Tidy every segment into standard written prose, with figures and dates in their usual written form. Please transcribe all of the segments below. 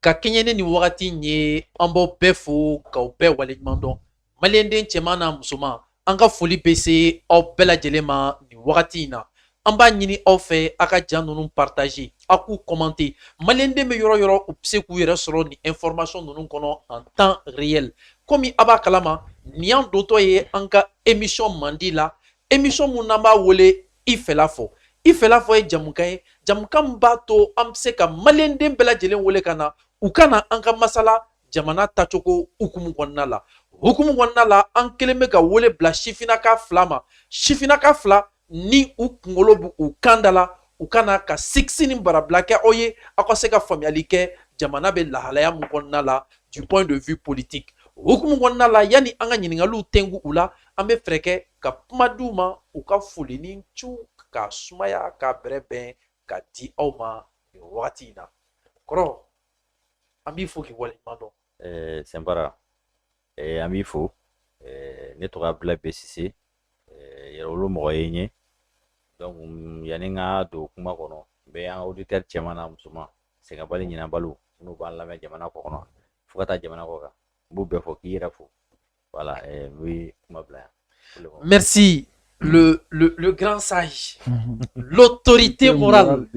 ka kenyene ni wagati nye an b'aw bɛɛ fo k'aw bɛɛ waleɲuman dɔn maliyɛnden cɛman n'a musoman an ka foli bɛ se aw bɛɛ lajɛlen ma nin wagati in na an b'a ɲini aw fɛ a ka jan ninnu partager a k'u commenter maliyɛnden bɛ yɔrɔ yɔrɔ u bɛ se k'u yɛrɛ sɔrɔ nin information ninnu kɔnɔ en temps réel komi a b'a kalama nin y'an dotɔ ye an ka émission mandi la émission mun n'an b'a wele i fɛla fɔ i fɛla fɔ ye jamukan ye jamukan min b'a to an bɛ se ka maliyɛnden bɛɛ lajɛlen wele ka na u kana an ka masala jamana tacogo hukumu kɔnɔna la hukumu kɔnɔna la an kelen bɛ ka wele bila sifinaka fila ma sifinaka fila ni u kunkolo b'u u kan da la u kana ka sigisi ni barabila kɛ aw ye aw ka se ka faamuyali kɛ jamana bɛ lahalaya min kɔnɔna la du point de vue politique hukumu kɔnɔna la yanni an ka ɲininkaliw tɛngu u la an bɛ fɛɛrɛ kɛ ka kuma d'u ma u ka foli ni ciw ka sumaya ka bɛrɛbɛn ka di aw ma nin wagati in na kɔrɔ an b'i fo k'i waleɲuman dɔn. Sɛnbara an b'i fo ne tɔgɔ Abdulaye B Sise yɛrɛwolo mɔgɔ ye n ye donc yanni n ka don kuma kɔnɔ n bɛ an auditeur cɛman n'a musoman sɛgɛnbali ɲinanbaliw minnu b'an lamɛn jamana kɔ kɔnɔ fo ka taa jamana kɔ kan n b'u bɛɛ fɔ k'i yɛrɛ fo voilà n bɛ kuma bila yan. Merci. Le grand sage, l'autorité morale,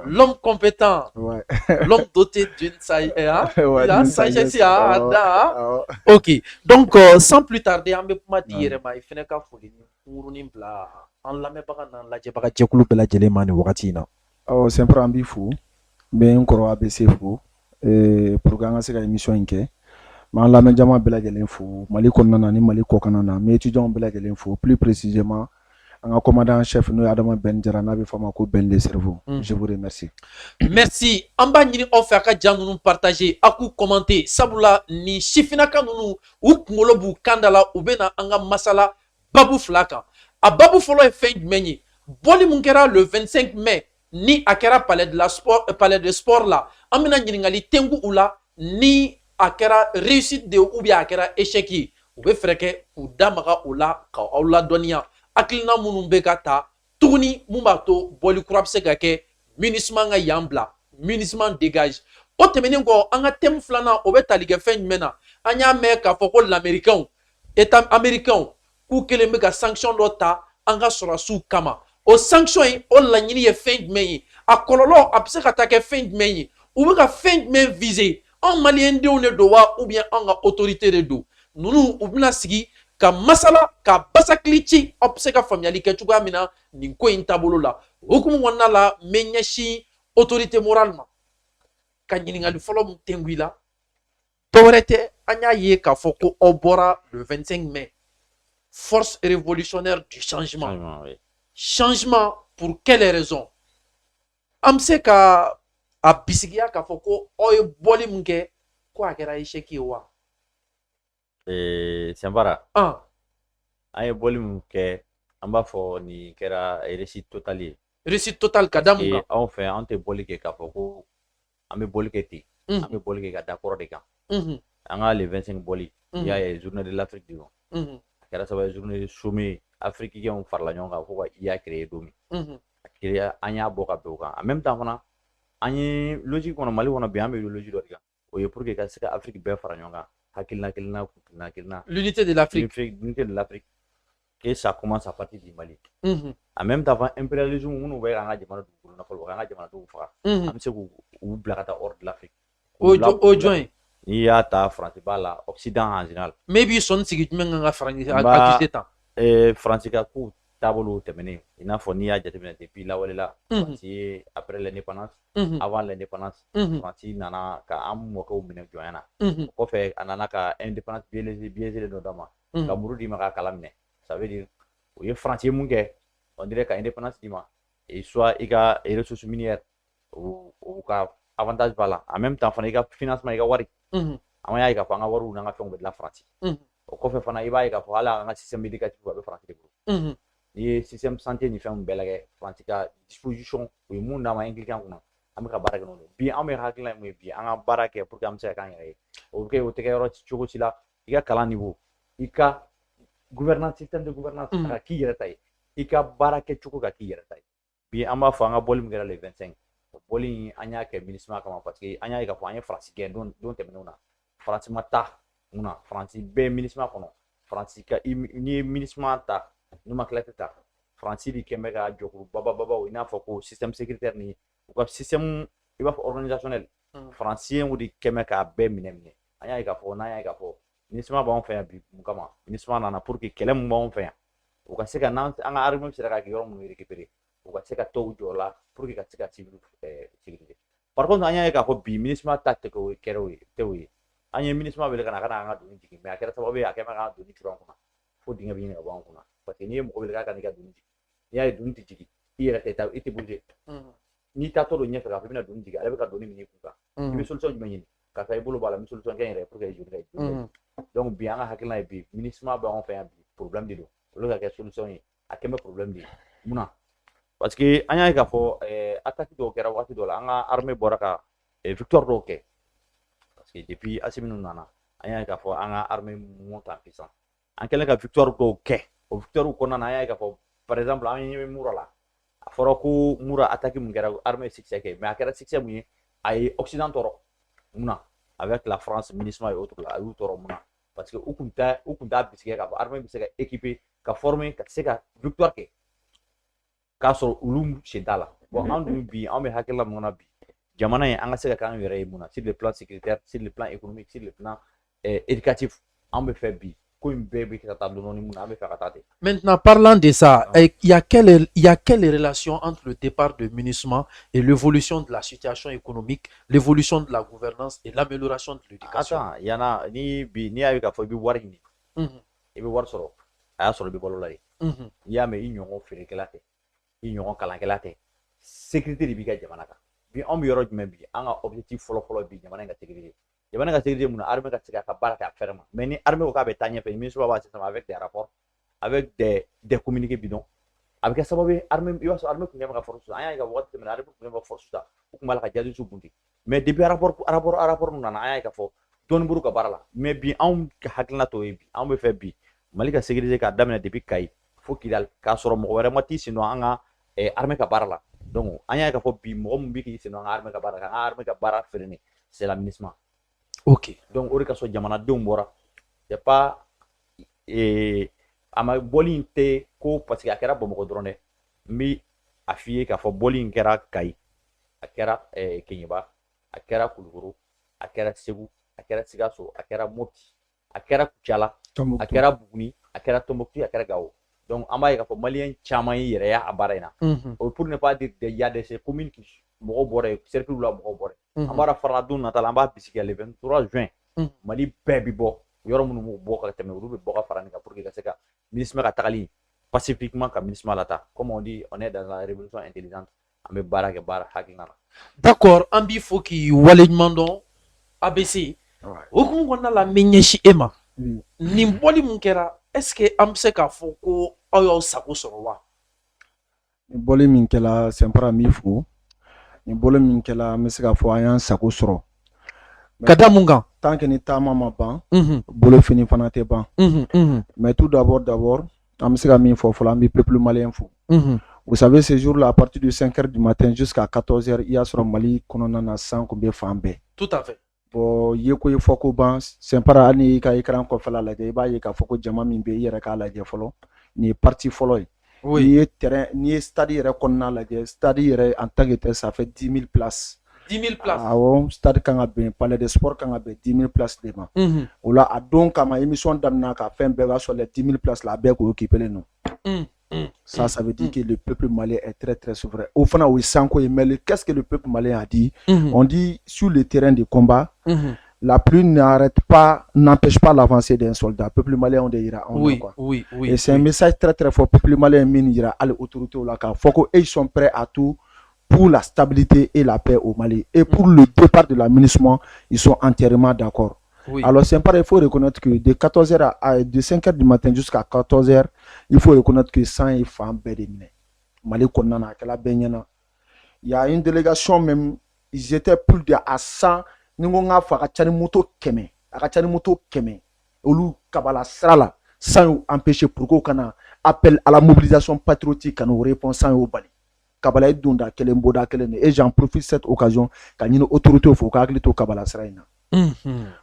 l'homme compétent, l'homme doté d'une sagesse. Ok, donc sans plus tarder, on va dire il faut que foli ni bla en lamɛnbaga n'an lajɛbaga jɛkulu bɛɛ lajɛlen ma nin wagati in na. C'est un peu fou, mais n kɔrɔ ABC fo pour que an ka se ka émission in kɛ. M'an lamɛn jama bɛɛ lajɛlen fo Mali kɔnɔna na ni Mali kɔkan na mais étudiants bɛɛ lajɛlen fo plus précisément an ka commandant chef n'o ye Adama Ben Jara n'a bɛ fɔ a ma ko Ben le cerveau. Je vous remercie. Merci. An b'a ɲini aw fɛ a ka jan ninnu partager a k'u commenter sabula ni sifinaka ninnu u kunkolo b'u kan da la u bɛ na an ka masala babu fila kan a babu fɔlɔ ye fɛn jumɛn ye bɔli mun kɛra le 25 mai ni a kɛra palais de sport la an bɛna ɲininkali tɛngu u la ni a kɛra réussite de ou bien a kɛra échec ye u bɛ fɛrɛ kɛ k'u damaga o la k'aw ladɔnniya hakilina minnu bɛ ka ta tuguni mun b'a to bɔli kura bɛ se ka kɛ MUNISMA ka yan bila MUNISMA dégage o tɛmɛnen kɔ an ka thème filanan o bɛ tali kɛ fɛn jumɛn na an y'a mɛn k'a fɔ ko l'américain état américain k'u kelen bɛ ka sanction dɔ ta an ka sɔrɔdasiw kama o sanction in o laɲini ye fɛn jumɛn ye a kɔlɔlɔ a bɛ se ka taa kɛ fɛn jumɛn ye u bɛ ka fɛn jumɛn viser an maliyɛndenw de don wa ou bien an ka autorité de don ninnu u bɛna sigi ka masala ka basakili ci aw bɛ se ka faamuyali kɛ cogoya min na nin ko in taabolo la hukumu kɔnɔna la n bɛ ɲɛsin autorité morale ma ka ɲininkali fɔlɔ min tɛngu i la dɔwɛrɛ tɛ an y'a ye k'a fɔ ko aw bɔra le 25 mai force révolutionnaire du changement changement pour quelle raison an bɛ se ka a bisigiya k'a fɔ ko aw ye bɔli min kɛ ko a kɛra échec ye wa. Sɛnbara an ye bɔli min kɛ an b'a fɔ nin kɛra réussite totale ye. Réussite totale ka da mun kan. Anw fɛ an tɛ bɔli kɛ k'a fɔ ko an bɛ bɔli kɛ ten an bɛ bɔli kɛ ka da kɔrɔ de kan an ka le 25 bɔli i y'a ye journée de l'Afrique de a kɛra sababu ye journée sommet africain farala ɲɔgɔn kan fo ka IA créer don min a créer an y'a bɔ ka bɛn o kan en même temps fana an ye logique kɔnɔ Mali kɔnɔ bi an bɛ logique dɔ de kan o ye pour que ka se ka Afrique bɛɛ fara ɲɔgɔn kan hakilina kelen l'unité de l'Afrique et ça commence à partir du Mali en même temps impérialisme minnu bɛ an ka jamana dugukolo nafolo an ka jamanadenw faga an bɛ se k'u bila ka taa hors de l'Afrique o jɔn n'i y'a ta France b'a la Occident en général mais b'i sɔnni sigi jumɛn kan ka France accusé tan France ka ko taabolo tɛmɛnen i n'a fɔ n'i y'a jateminɛ depuis lawale la France ye après l'indépendance avant l'indépendance France nana ka an mɔkɛw minɛ jɔnya na o kɔfɛ a nana ka indépendance biaisé dɔ d'a ma ka muru d'i ma ka kala minɛ ça veut dire o ye France ye mun kɛ on dirait ka indépendance d'i ma et soit i ka ressources minières o ka avantage b'a la en même temps fana i ka financement i ka wari an y'a ye k'a fɔ an ka wariw n'an ka fɛnw bɛ dilan France o kɔfɛ fana i b'a ye k'a fɔ hali an ka système éducatif a bɛ France de bolo n'i ye système santé ni fɛnw bɛɛ lajɛ France ka disposition o ye mun d'an ma Anglican kunna an bɛ ka baara kɛ n'o ye bi an bɛ hakilina mun ye bi an ka baara kɛ pour que an bɛ se ka k'an yɛrɛ ye o bɛ kɛ o tɛ kɛ yɔrɔ cogo si la i ka kalan niveau i ka gouvernance système de gouvernance ka k'i yɛrɛ ta ye i ka baara kɛ cogo ka k'i yɛrɛ ta ye bi an b'a fɔ an ka bɔli min kɛra le 25 boli an y'a kɛ MINUSMA kama parce que an y'a ye k'a fɔ an ye Faransi gɛn don tɛmɛnenw na Faransi ma taa mun na Faransi bɛɛ MINUSMA kɔnɔ Faransi ka n'i ye MINUSMA ta nomenclature ta Faransi de kɛn bɛ ka jɔkuru babaw i n'a fɔ ko système sécuritaire ni u ka système i b'a fɔ organisationnel Faransiyɛnw de kɛn bɛ k'a bɛɛ minɛ an y'a ye k'a fɔ n'an y'a ye k'a fɔ MINUSMA b'anw fɛ yan bi mun kama MINUSMA nana pour que kɛlɛ mun b'anw fɛ yan u ka se ka an ka armée sera ka kɛ yɔrɔ minnu récupérer u ka se ka to u jɔ la pour que ka se ka civil sécurité par contre an y'a ye k'a fɔ bi MINUSMA ta tɛ o ye an ye MINUSMA wele ka na an ka doni jigin mais a kɛra sababu ye a kɛn bɛ k'an doni turu an kunna fo dingɛ bɛ ɲini ka bɔ an kunna parce que n'i ye mɔgɔ wele k'a ka n'i ka doni jigin n'i y'a ye doni tɛ jigin i yɛrɛ tɛ i tɛ bouger n'i taatɔ don ɲɛfɛ k'a fɔ i bɛna doni jigin ale bɛ ka doni min i kun kan i bɛ solution jumɛn ɲini karisa i bolo b'a la n bɛ solution kɛ n yɛrɛ pour que joli ka joli donc bi an ka hakilina ye bi MINUSMA b'anw fɛ yan bi problème de don olu ka kɛ solution ye a kɛn bɛ problème de ye mun na parce que an y'a ye k'a fɔ attaque dɔw kɛra waati dɔ la an ka armée bɔra ka victoire dɔw kɛ parce que depuis Assimi ninnu nana an y'a ye k'a fɔ an ka armée monte en puissance an kɛlen ka victoire dɔw kɛ o victoire kɔnɔna na an y'a ye k'a fɔ par exemple an ye Mura la a fɔra ko Mura attaque mun kɛra armée ye succès kɛ mais a kɛra succès mun ye a ye Occident tɔɔrɔ mun na avec la France MINUSMA et autres la a y'u tɔɔrɔ mun na parce que u kun t'a bisigi k'a fɔ armée bɛ se ka équiper ka former ka se ka victoire kɛ k'a sɔrɔ olu sen t'a la bon an dun bi an bɛ hakilila mun na bi jamana in an ka se ka k'an yɛrɛ ye mun na sur le plan sécuritaire sur le plan économique sur le plan éducatif an bɛ fɛ bi ko in bɛɛ bɛ ka taa dɔɔni mun na an bɛ fɛ ka taa ten. Maintenant, parlant de ça, il y a quelle relation entre le départ de MINUSMA et l'évolution de la situation économique, l'évolution de la gouvernance et l'amélioration de l'éducation? Attends, il y en a n'i y'a ye k'a fɔ i bɛ wari ɲini i bɛ wari sɔrɔ a y'a sɔrɔ i bɛ balo la de n'i y'a mɛn i ɲɔgɔn feerekɛla tɛ i ɲɔgɔn kalankɛla tɛ sécurité de b'i ka jamana kan bi anw bɛ yɔrɔ jumɛn bi an ka objectif fɔlɔ bi jamana in ka sécurité jamana ka sécurité mun na armée ka se k'a ka baara kɛ a fɛrɛ ma mais ni armée ko k'a bɛ taa ɲɛfɛ MINUSMA b'a système avec des rapports avec des communiqués bidons a bɛ kɛ sababu ye armée i b'a sɔrɔ armée kun kɛn bɛ ka force ta an y'a ye ka waati tɛmɛna armée kun kɛn bɛ ka force ta u kun b'a la ka jadisiw bunte mais depuis rapport nun nana an y'a ye k'a fɔ dɔɔni b'olu ka baara la mais bi anw ka hakilina t'o ye bi anw bɛ fɛ bi Mali ka sécurité k'a daminɛ depuis Kayi fo Kidal k'a sɔrɔ mɔgɔ wɛrɛ ma t'i sen don an ka armée ka baara la donc an y'a ye k'a fɔ bi mɔgɔ min bɛ k'i sen don an ka armée ka baara la an ka armée ka baara freiner c'est la MINUSMA. Ok. Donc o de kasɔn jamanadenw bɔra c'est pas a ma bɔli in tɛ ko parce que a kɛra Bamakɔ dɔrɔn dɛ n bɛ a f'i ye k'a fɔ bɔli in kɛra Kayi a kɛra Keɲeba a kɛra Kulukoro a kɛra Segu a kɛra Sikaso a kɛra Mopti a kɛra Kucala a kɛra Buguni a kɛra Tombouctou a kɛra Gao donc an b'a ye k'a fɔ maliyɛn caman y'i yɛrɛ ye a baara in na o pour ne pas dire il y a des communes qui mɔgɔw bɔra yen cercle la mɔgɔw bɔra yen an b'a farala don nata la an b'a bisigi le 23 juin Mali bɛɛ bi bɔ yɔrɔ minnu b'u bɔ ka tɛmɛ olu bɛ bɔ ka fara nin kan pour que ka se ka MINUSMA ka tagali pacifiquement ka MINUSMA lata comme on dit on est dans la révolution intelligente an bɛ baara kɛ baara hakilina na. D'accord, an b'i fo k'i waleɲuman dɔn ABC okumu kɔnɔna la n bɛ ɲɛsin e ma nin bɔli mun kɛra est ce que an bɛ se k'a fɔ ko aw y'aw sago sɔrɔ wa? Nin bɔli min kɛla Sɛnpara n b'i fo nin bɔli min kɛla an bɛ se k'a fɔ an y'an sago sɔrɔ ka da mun kan? tant que ni taama ma ban bolo fini fana tɛ ban mais tout d'abord an bɛ se ka min fɔ fɔlɔ an bɛ peuple malien fo. Vous savez ce jour là à partir de 5 heures du matin jusqu'à 14 heures i y'a sɔrɔ Mali kɔnɔna na san kun bɛ fan bɛɛ. Tout à fait. Bon ye ko ye fɔ ko ban Sɛnpara hali n'i ka écran kɔfɛla lajɛ i b'a ye k'a fɔ ko jama min bɛ i yɛrɛ k'a lajɛ fɔlɔ nin ye parti fɔlɔ ye. Oui. N'i ye stade yɛrɛ kɔnɔna lajɛ stade yɛrɛ en tant que tel ça fait 10 000 places. 10 000 places. Awɔ stade kan ka bɛn palais de sport kan ka bɛn 10 000 places de ma. O la a don kama émission daminɛ ka fɛn bɛɛ b'a sɔrɔ les 10 000 places la a bɛɛ k'o occupé len don. Ça veut dire que le peuple malien est très très souverain. Au fond, oui, mais qu'est-ce que le peuple malien a dit? On dit sur le terrain de combat, la pluie n'empêche pas l'avancée d'un soldat. Le peuple malien, on dira. Oui. Et c'est un message très très fort. Le peuple malien, il dira à l'autorité au Laka. Ils sont prêts à tout pour la stabilité et la paix au Mali. Et pour le départ de la MINUSMA, ils sont entièrement d'accord. Oui. Alors, c'est pareil, il faut reconnaître que de 14h de 5h du matin jusqu'à 14h, il faut reconnaître que 100 est femmes bédéminées. Mali Konana, il y a une délégation même, ils étaient plus de à 100. Nous avons fait un moto keme. Olu kabala srala sans empêcher pour qu'on appelle à la mobilisation patriotique à nos réponses au Bali. kabala dunda kelen boda kelen et j'en profite cette occasion ka une autorité au faut hakili to kabala sraina.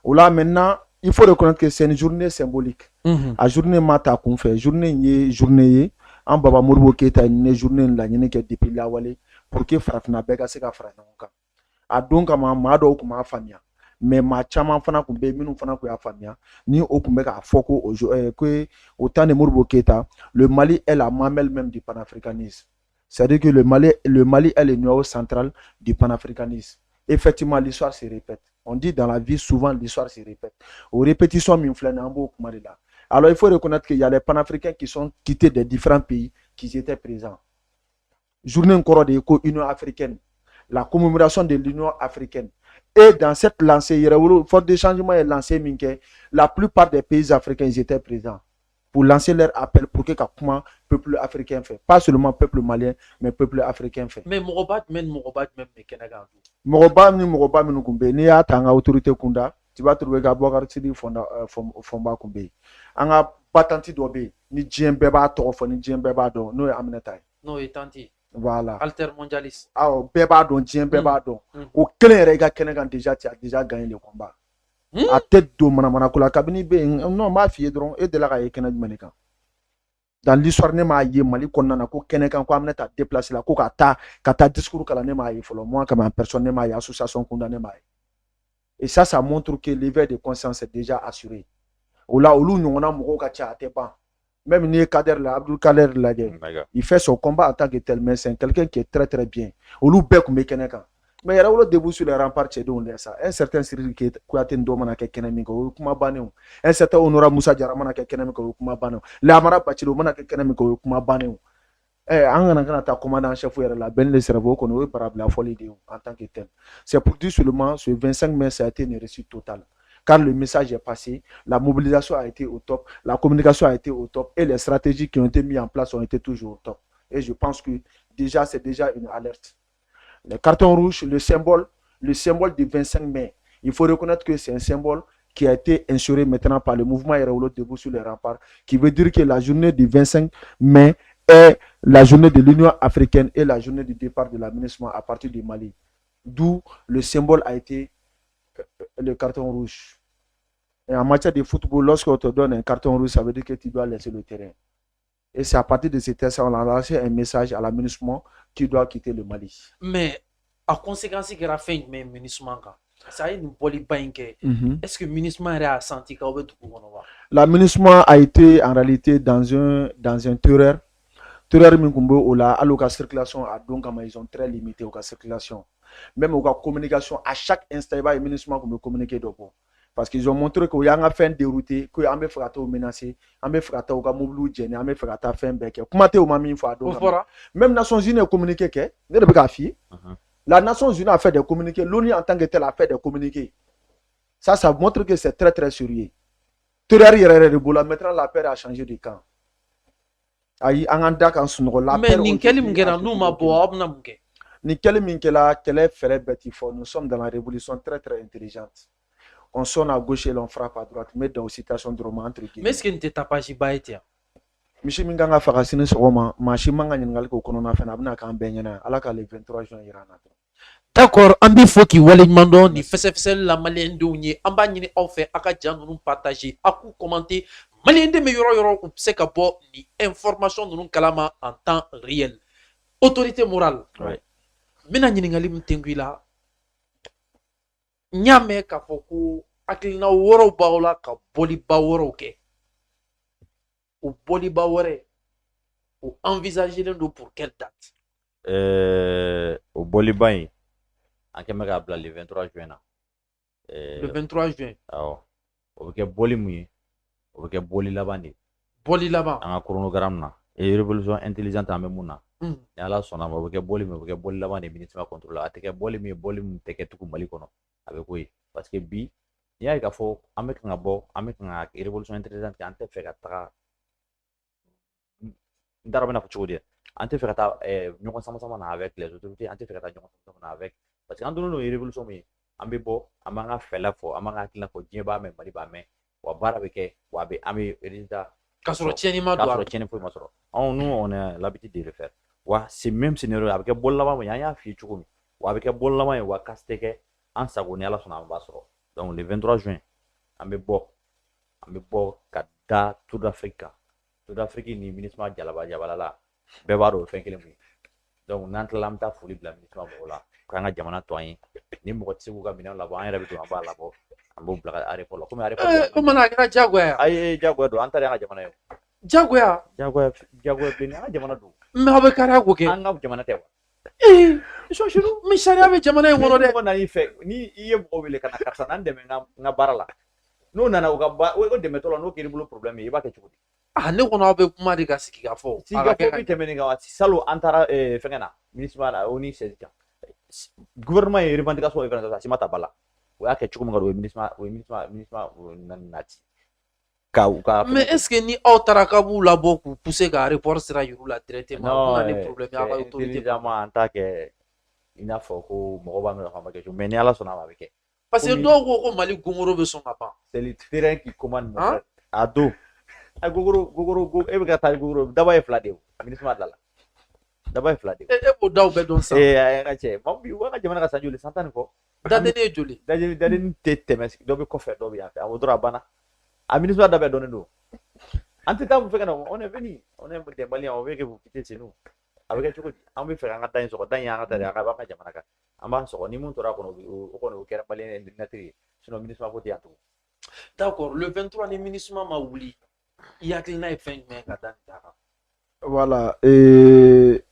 Là maintenant il faut reconnaître que c'est une journée symbolique. A journée mata kun fait journée ye journée en baba Modibo Keïta une journée la ñene ke depuis lawale pour que farafina bɛɛ ka se ka fara ɲɔgɔn kan. A don kama maa dɔw kun b'a faamuya mais maa caman fana kun bɛ minnu fana kun y'a faamuya ni o kun bɛ k'a fɔ ko au temps de Modibo Keïta le Mali est la mamelle même du panafricanisme. C'est-à-dire que le Mali est le noyau central du panafricanisme. Effectivement, l'histoire se répète. On dit dans la vie, souvent, l'histoire se répète. Aux répétitions, alors, il faut reconnaître qu'il y a les panafricains qui sont quittés des différents pays qui étaient présents. Journée encore de l'Union africaine, la commémoration de l'Union africaine. Et dans cette lancée, il y a eu fort de changement et lancé, la plupart des pays africains ils étaient présents pour lancer leur appel pour que le peuple africain fait. Pas seulement le peuple malien, mais le peuple africain fait. Mais Morobat même Kenaga. Moroba Minugumbe, ni ya tanga autorité kunda, tu vas trouver Gabouakar Sidi Fomba Kumbe. Anga batanti dobe, ni Djembeba Torofo, ni Djembeba do, no Aminetai. No, etanti. Voilà. Alter mondialiste. Ah, Beba don, Djembeba don. Au Rega Kenegan déjà, tu as déjà gagné le combat. À tête de Manamanakola Kabini Be, non, ma fille dron, et de la Raye Kenan Manékan. Dans l'histoire ne m'a yé Mali konnana ko kenekan ko amna ta déplacer la ko kata discours kala ne m'a yé follow moi comme personne ne m'a yé association condamné m'a. Et ça montre que l'éveil de conscience est déjà assuré. Ou là olu nyona mo ka cha te ban. Même ni Kader la Abdul Kader la il fait son combat en tant que tel mais c'est quelqu'un qui est très très bien. Olu be ko me kenekan. Mais il y a eu debout sur les remparts chez nous ça. Un certain Cyril qui a été domana ke kenamiko kuma baneu. Un certain Honora Moussa Diaramana ke kenamiko kuma baneu. La Amara Pachilo mana ke kenamiko kuma baneu. Angana ta commandant chef la ben le cerveau qu'on est par la folie de en tant que tel. C'est pour dire seulement ce 25 mai ça a été une réussite totale. Car le message est passé, la mobilisation a été au top, la communication a été au top et les stratégies qui ont été mises en place ont été toujours au top. Et je pense que déjà c'est déjà une alerte. Le carton rouge, le symbole du 25 mai, il faut reconnaître que c'est un symbole qui a été instauré maintenant par le mouvement Héréolo debout sur les remparts, qui veut dire que la journée du 25 mai est la journée de l'Union africaine et la journée du départ de l'aménagement à partir du Mali. D'où le symbole a été le carton rouge. Et en matière de football, lorsqu'on te donne un carton rouge, ça veut dire que tu dois laisser le terrain. Et c'est à partir de cet instant, on a lancé un message à l'aménagement qui doit quitter le Mali. Mais, à conséquence que la fin du ministère, ça a une polybanque. Est-ce que le ministère a senti qu'il y a tout le monde? L'aménagement a été en réalité dans un terreur. Terreur Minkumbo, à la circulation, ils ont très limité la circulation. Même la communication, à chaque instant, il y a un ministère qui communiquer. Parce qu'ils ont montré qu'il y a une fin déroutée, qu'il y a un frère menacé, un frère qui a mobile gêné, un frère qui a fait un bec. Comment tu as mis une fois? Même les Nations Unies ont communiqué, la Nations Unies a fait des communiqués, l'ONU en tant que tel a fait des communiqués. Ça montre que c'est très très sérieux. Maintenant la paix a changé de camp. Mais nous sommes dans la révolution très très intelligente. On sonne à gauche et l'on frappe à droite, mais dans une situation de roman entre guillemets. Mais est-ce que tu n'as pas dit Michi Minganga Farasine Soma, Machimanga Ningal Kokonona Fenabna Kambenyana, Alaka le 23 juin Irana. D'accord, Ambi Foki Walimando, ni Fessel la Malien Dounie, Ambani offert Akadjan nous partager, à coup commenter, Malien de Meilleur ou Sekabo, ni information de nous Kalama en temps réel. Autorité morale. Mena Ningalim Tinguila. Nyame ka foku akilina woro baola ka boli baworo ke ou boli bawore ou envisager le pour quelle date au boli bain en kemeka bla le 23 juin le 23 juin ah o ke boli mu o ke boli labandi boli laba en chronogramme na et révolution intelligente en memuna et ala sona o ke boli mu o ke boli labandi ministre contrôle ateke boli mu teke tuku mali kono avec oui parce que bi il y a ka fo avec nga bo avec nga révolution intelligente ante fait ka ta ndara bena fo dia ante fait ka ta nyoko sama na avec les autorités ante fait ka ta nyoko sama na avec parce que andonu no révolution mi ambe bo amanga fela fo amanga kila fo jeba me mali ba me wa bara beke wa be ami résultat kasoro tieni ma do kasoro tieni fo masoro nous on a l'habitude de le faire wa c'est même scénario avec bol lama ya ya fi chukumi wa avec bol lama wa kasteke en sagoni ala sona ba soro donc le 23 juin ambe bo ka da Tour d'Afrique ni ministre jalaba be baro fen kele mu donc nan tlam ta fuli bla ministre bola kanga jamana to yin ni mo tsi ku ga minan la ba an rabi to ba la bo ambo bla are polo comme are polo o mana kɛra jagoya ay jagoya do an tare an jamana yo jagoya bin an jamana do mais aw bɛ kariya ko kɛ an ga jamana te wa so shiru mais sariya bɛ jamana in kɔnɔ dɛ ko na ni fe ni iye mo wele kana karsa nan de nga barala no nana o ga ba o de metolo no kiri bulu problème i ba ke chukudi ne kɔnɔ aw bɛ kuma de ka sigi ka fɔ si ga fo bi temeni ga wati salo antara fengena municipal oni sezika gouvernement e revendication e fengena si mata bala o ya ke chukumu ga do municipal nati ka mais est ce que ni aw taara ka b'u labɔ k'u pousser ka report sira yir'u la directement o na ni problème ya ka autorité ma en tant que ina fɔ ko mɔgɔ b'a mɛn fama kɛ mais ni ala sɔnna ma bɛ kɛ parce que dɔw ko ko Mali gongoro bɛ sɔn ka ban c'est le terrain qui commande a do a gogoro e bɛ ka taa gogoro daba ye fila de o municipal la daba ye fila de e b'o daw bɛɛ dɔn sisan a ka cɛ maa bi wa ka jamana ka san joli san tan ni kɔ daden ye joli daden tɛ tɛmɛ dɔ bɛ kɔfɛ dɔ bɛ yan fɛ a dɔrɔn a banna a municipal da bɛɛ dɔnnen don an tɛ taa mun fɛ ka na on est venu on est des Maliens on veut que vous quittez chez nous a bɛ kɛ cogo di an bɛ fɛ an ka taa in sɔgɔ dan in an ka taa de a ka b'an ka jamana kan an b'a sɔgɔ ni mun tora kɔnɔ o kɔni o kɛra Malien indemnitaire ye sinon municipal ko tɛ yan tugun d'accord le 23 ni MINUSMA ma wuli i hakilina ye fɛn jumɛn ka da nin da kan voilà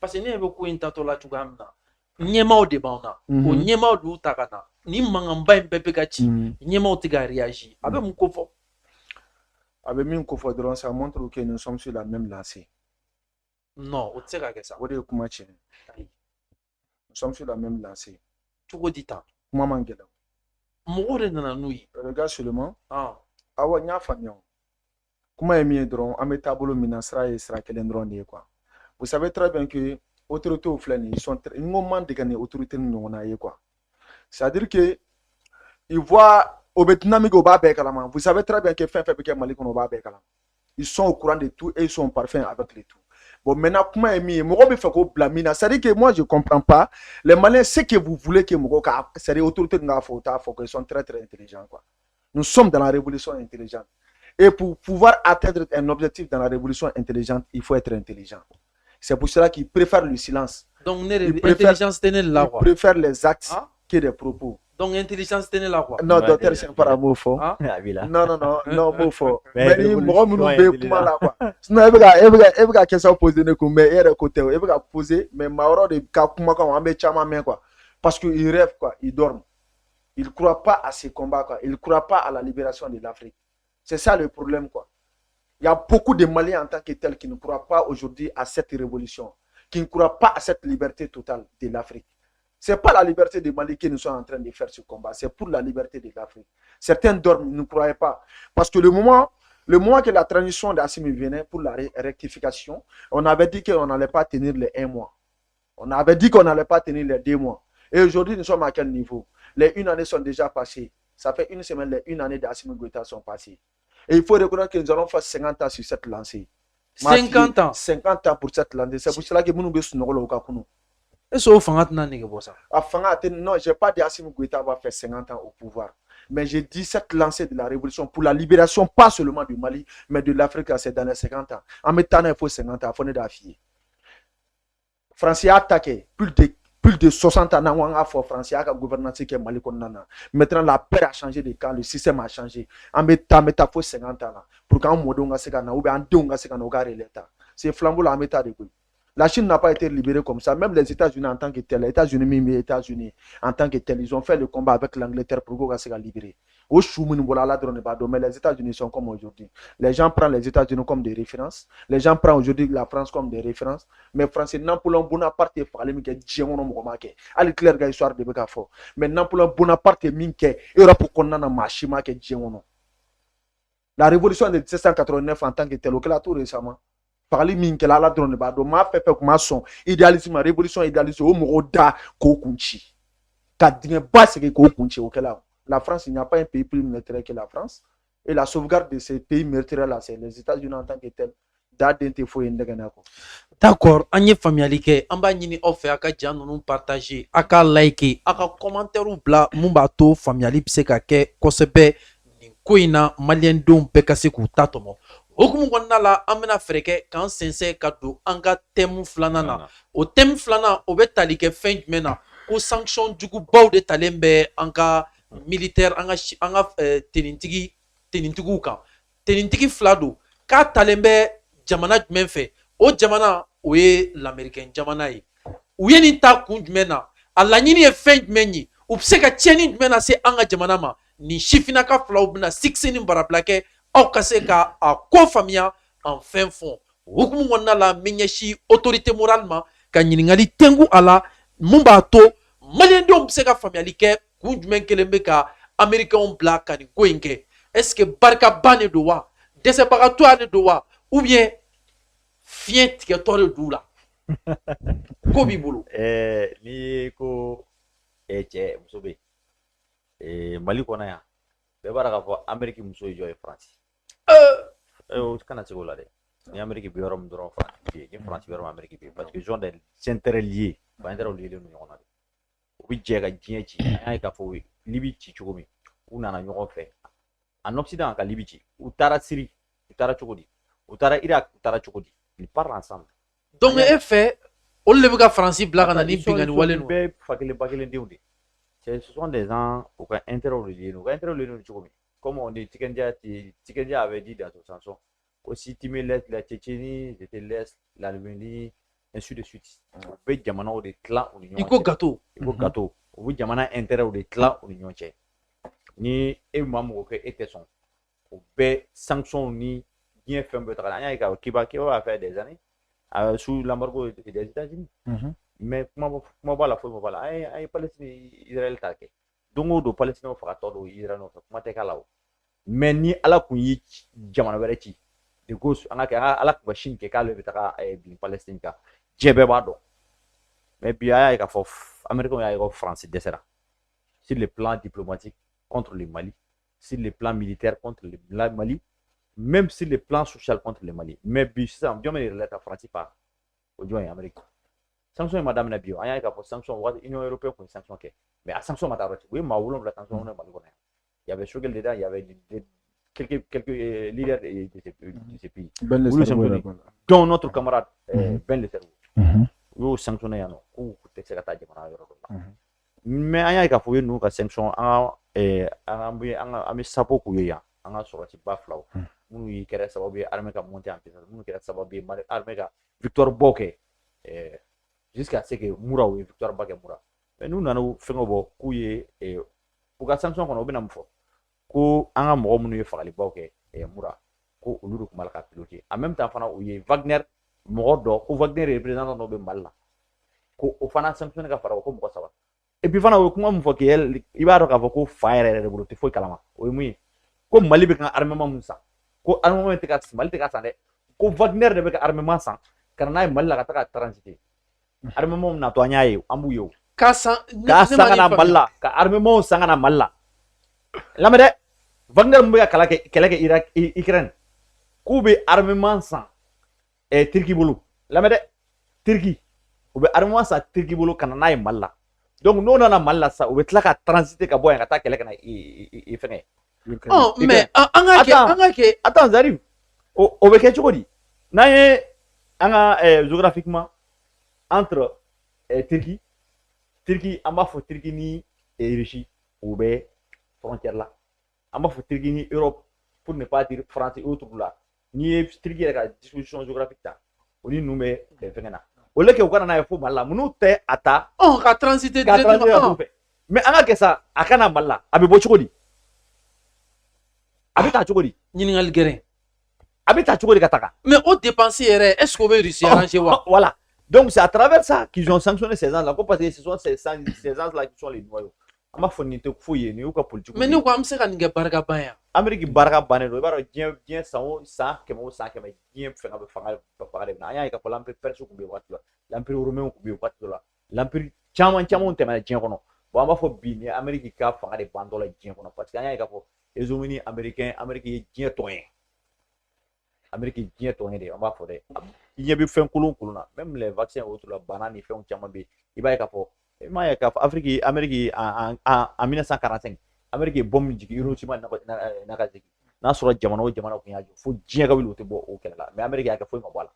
parce que ne ɲɛ bɛ ko in tatɔ la cogoya min na ɲɛmaaw de b'anw na o ɲɛmaaw de y'u ta ka na ni mankanba in bɛɛ bɛ ka ci ɲɛmaaw tɛ ka réagir a bɛ mun ko fɔ a bɛ min ko fɔ dɔrɔn ça montre que nous sommes sur la même lancée non o tɛ se ka kɛ sa o de ye kuma tiɲɛ nous sommes sur la même lancée cogo di tan kuma man gɛlɛn mɔgɔw de nana n'u ye regarde seulement awa n y'a faamuya kuma ye min ye dɔrɔn an bɛ taabolo min na sira ye sira kelen dɔrɔn de ye quoi vous savez très bien que autorités filɛ nin ye ils sont très n ko man dege ni autorité ni ɲɔgɔn na ye quoi c'est à dire que ils voient o bɛ dynamique o b'a bɛɛ kalama vous savez très bien que fɛn fɛn bɛ kɛ Mali kɔnɔ o b'a bɛɛ kalama ils sont au courant de tout et ils sont parfaits avec le tout. Bon, maintenant, comment est mis? Moi, je fais que blamina. C'est-à-dire que moi, je ne comprends pas. Les Maliens, ce que vous voulez que moi, c'est les autorités de la faute, ils sont très, très intelligents, quoi. Nous sommes dans la révolution intelligente. Et pour pouvoir atteindre un objectif dans la révolution intelligente, il faut être intelligent. C'est pour cela qu'ils préfèrent le silence. Donc, l'intelligence tenait là, quoi. Ils préfèrent les actes que les propos. Donc, intelligence tenait là, quoi. Non, docteur, c'est pas un mot fort. Non, mot fort. Mais il m'a dit, là, quoi. Sinon, il va question poser, mais il va côté, il va poser, mais Mauro de Kakuma, on met Chama, quoi. Parce qu'ils rêvent, quoi. Ils dorment. Ils ne croient pas à ces combats, quoi. Ils ne croient pas à la libération de l'Afrique. C'est ça le problème, quoi. Il y a beaucoup de Maliens en tant que tels qui ne croient pas aujourd'hui à cette révolution, qui ne croient pas à cette liberté totale de l'Afrique. Ce n'est pas la liberté des Mali que nous sommes en train de faire ce combat, c'est pour la liberté de l'Afrique. Certains dorment, ne croyaient pas. Parce que le moment que la transition d'Assimi venait pour la rectification, on avait dit qu'on n'allait pas tenir les 1 mois. On avait dit qu'on n'allait pas tenir les 2 mois. Et aujourd'hui, nous sommes à quel niveau? Les 1 année sont déjà passées. Ça fait 1 semaine, les 1 année d'Assimi Goïta sont passées. Et il faut reconnaître que nous allons faire 50 ans sur cette lancée. 50 ans 50 ans pour cette lancée. C'est pour cela que nous nous sommes au Kakounou. Est-ce que Fanga n'a pas ça? Non, je n'ai pas dit Assimi Goïta va faire 50 ans au pouvoir. Mais j'ai dit cette lancée de la révolution pour la libération, pas seulement du Mali, mais de l'Afrique, c'est dans les 50 ans. En mettant il faut 50 ans, il faut d'affier. France a attaqué plus de 60 ans dans France a gouvernance qui est Mali. Maintenant, la paix a changé de camp, le système a changé. En mettant il faut 50 ans. Pour qu'un mot d'onga se gagne, ou bien un donga se gagne au gare l'État. C'est flambeau la méta de Gouy. La Chine n'a pas été libérée comme ça. Même les États-Unis en tant que tels, les États-Unis en tant que tels, ils ont fait le combat avec l'Angleterre pour qu'on se libérer. Mais les États-Unis sont comme aujourd'hui. Les gens prennent les États-Unis comme des références. Les gens prennent aujourd'hui la France comme des références. Mais Français, Napoléon Bonaparte est fallu que Djéon no Mokomake. Ali clair ga histoire de Bekafo. Mais Napoléon Bonaparte est minke. Europe qu'on a machima que Djéon. La révolution de 1789 en tant que tel, au tout récemment. Parler minke la drone ba do ma fait comme son idéalisme révolution idéalisme au moda ko kunchi. Ka dinga basse que ko kunchi au kala. La France, il n'y a pas un pays plus militaire que la France. Et la sauvegarde de ces pays militaires là, c'est les États-Unis en tant que tel. D'accord, an ye faamuyali kɛ an b'a ɲini aw fɛ a ka jan ninnu partager a ka like a ka commentaire bila mun b'a to faamuyali bɛ se ka kɛ kosɛbɛ nin ko in na maliyɛndenw bɛɛ ka se k'u ta tɔmɔ okumu kɔnɔna la an bɛna fɛɛrɛ kɛ k'an sɛnsɛn ka don an ka thème filanan na o thème filanan o bɛ tali kɛ fɛn jumɛn na ko sanction jugubaw de talen bɛ an ka militaire an ka tenitigiw kan tenitigi fila don k'a talen bɛ jamana jumɛn fɛ o jamana o ye lamɛrikɛn jamana ye u ye nin ta kun jumɛn na a laɲini ye fɛn jumɛn ye u bɛ se ka tiɲɛni jumɛn na se an ka jamana ma nin sifinnaka filaw bɛna sikisi ni barabila kɛ aw ka se ka a ko faamuya en fɛn fɔn o hukumu kɔnɔna la n bɛ ɲɛsin autorité morale ma ka ɲininkali tɛnku a la mun b'a to maliyɛndenw bɛ se ka faamuyali kɛ kun jumɛn kelen bɛ ka amérikɛnw bila ka nin ko in kɛ est ce que barikaba de don wa dɛsɛbagatɔya de don wa ou bien fiɲɛ tigɛtɔ de d'u la ko b'i bolo. N'i ko cɛ muso bɛ yen Mali kɔnɔ yan bɛɛ b'a dɔn k'a fɔ Amérique muso ye jɔn ye Faransi. O kana se k'o la dɛ ni Amérique bɛ yɔrɔ min dɔrɔn Faransi bɛ yen ni Faransi bɛ yɔrɔ min Amérique bɛ yen parce que ils ont des intérêts liés ba intérêts liés don ɲɔgɔn na de u bɛ jɛ ka diɲɛ ci an y'a ye k'a fɔ Libi ci cogo min u nana ɲɔgɔn fɛ en Occident ka Libi ci u taara Syrie u taara cogo di u taara Irak u taara cogo di ils parlent ensemble. Donc e fɛ olu de bɛ ka Faransi bila ka na ni bingani wale ninnu. Bɛɛ fa kelen ba kelen denw de ce sont des gens u ka intérêts liés u ka intérêts liés don cogo min comme on dit Tikendia avait dit dans son chanson si tu me laisses la Tchétchénie je te laisse l'Arménie ainsi de suite u bɛ jamanaw de tila u ni ɲɔgɔn cɛ. I ko gâteau. I ko gâteau u bɛ jamana intérêts de tila u ni ɲɔgɔn cɛ ni e maa mɔgɔ kɛ e tɛ sɔn u bɛ sanctions ni diɲɛ fɛn bɛɛ ta an y'a ye k'a kiba b'a fait des années sous l'embargo des États-Unis. Mais kuma b'a la foyi ma b'a la an ye Palestine Israël ta kɛ don o don Palestiniens fagatɔ don Israël nɔfɛ kuma tɛ k'a la o mais ni Ala kun ye jamana wɛrɛ ci de gauche an ka kɛ Ala kun ka Chine kɛ k'ale bɛ taga bin Palestine kan diɲɛ bɛɛ b'a dɔn mais bi a y'a ye k'a fɔ Américains y'a ye ko Faransi dɛsɛra sur le plan diplomatique contre le Mali sur le plan militaire contre le Mali même sur le plan social contre le Mali mais bi sisan jɔn bɛ yɛrɛ ka Faransi pa o jɔn ye Amérique sanction ma daminɛ bi an y'a ye k'a fɔ sanction waati Union européenne kun ye sanction kɛ mais a sanction ma taa yɔrɔ ci u ye maa 7 sanction na Mali kɔnɔ yan il y avait Choguel dedans il y avait quelques leaders de ces pays dont notre camarade Ben le Cerveau u y'o sanctionné yan nɔ k'u tɛ se ka taa jamana yɔrɔ dɔ la mais an y'a ye k'a fɔ u ye ninnu ka sanction an bɛ sapo k'u ye yan an ka sɔrɔsiba filaw minnu ye kɛra sababu ye armée ka monter en puissance minnu kɛra sababu ye armée ka victoire bɔ kɛ jusqu'à ce que Moura ou victoire ba kɛ Moura mais n'u nana fɛngɛ bɔ k'u ye u ka sanction kɔnɔ u bɛna mun fɔ ko an ka mɔgɔ minnu ye fagalibaw kɛ Moura ko olu de tun b'a la ka piloter en même temps fana u ye Wagner mɔgɔ dɔ ko Wagner représentant dɔ bɛ Mali la ko o fana sanctionné ka fara o ko mɔgɔ 3 et puis fana o ye kuma mun fɔ kɛ i b'a dɔn k'a fɔ ko fa yɛrɛ de bolo tɛ foyi kalama o ye mun ye ko Mali bɛ ka armement mun san ko armement tɛ ka Mali tɛ ka san dɛ ko Wagner de bɛ ka armement san ka na n'a ye Mali la ka taga transiter armement min natɔ an y'a ye an b'u ye o k'a san ka na Mali la ka armement san ka na Mali la lamɛn dɛ Wagner min bɛ ka kɛlɛ kɛ Irak Ukraine k'u bɛ armement san Turki bolo lamɛn dɛ Turki u bɛ armement san Turki bolo ka na n'a ye Mali la donc n'o nana Mali la sa u bɛ tila ka transiter ka bɔ yan ka taa kɛlɛ ka na fɛngɛ. Mais an ka kɛ attends j'arrive o bɛ kɛ cogo di n'an ye an ka géographiquement entre Turki an b'a fɔ Turki ni Russie u bɛ frontière la an b'a fɔ Turki ni Europe pour ne pas dire France et autres la n'i ye Turki yɛrɛ ka disposition géographique ta o ni ninnu bɛ fɛngɛ na au lieu que u ka na n'a ye fo Mali la minnu tɛ a ta ka transiter directement mais an ka kɛ sa a ka na Mali la a bɛ bɔ cogo di a bɛ taa cogo di ɲininkali gɛrɛ a bɛ taa cogo di ka taga mais o dépense yɛrɛ est ce que o bɛ Russie arranger wa voilà donc c'est à travers ça qu'ils ont sanctionné ces gens là parce que ce sont ces gens là qui sont les noyaux an b'a fɔ nin tɛ foyi ye nin y'u ka politique mais ne ko an bɛ se ka nin kɛ barikaba yan Amérique barika bannen don i b'a dɔn diɲɛ san o san kɛmɛ o san kɛmɛ diɲɛ fɛngɛ bɛ fanga de bɛ na an y'a ye k'a fɔ l'empire perse kun bɛ yen waati dɔ la l'empire romain kun bɛ yen waati dɔ la l'empire caman tɛmɛna diɲɛ kɔnɔ bon an b'a fɔ bi ni Amérique ka fanga de bantɔ la diɲɛ kɔnɔ parce que an y'a ye k'a fɔ les États-Unis américains Amérique ye diɲɛ tɔn ye Amérique ye diɲɛ tɔn ye de an b'a fɔ dɛ il y a bien fait un colon, même les vaccins autour de la banane, il fait un chamambe. Il va y avoir, il va y avoir Afrique, Amérique en 1945, Amérique bombe du Hiroshima, Nagasaki. N'a sɔrɔ jamana o jamana kun y'a jɔ fo diɲɛ ka wuli o tɛ bɔ o kɛlɛ la mais Amérique y'a kɛ foyi ma bɔ a la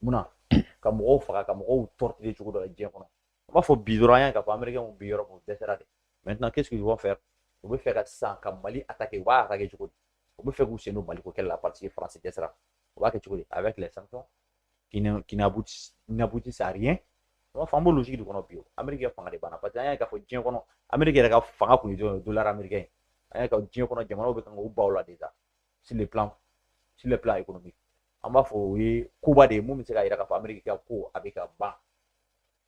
munna ka mɔgɔw faga ka mɔgɔw torturer cogo dɔ la diɲɛ kɔnɔ n b'a fɔ bi dɔrɔn an y'a k'a fɔ américains bi yɔrɔ min dɛsɛra de maintenant qu'est-ce qu'ils vont faire u bɛ fɛ ka sisan ka Mali attaquer u b'a attaquer cogo di u bɛ fɛ k'u sen don Mali ko kɛlɛ la parce que France dɛsɛra u b'a kɛ cogo di avec les sanctions qui n'aboutissent à rien n b'a fɔ an b'o logique de kɔnɔ bi o Amérique fanga de banna parce que an y'a k'a fɔ diɲɛ kɔnɔ Amérique yɛrɛ ka fanga kun ye dollar américain an y'a ka diɲɛ kɔnɔ jamanaw bɛ kan k'u baw la déjà sur le plan économique an b'a fɔ o ye koba de ye mun bɛ se k'a jira k'a fɔ Amérique ka ko a bɛ ka ban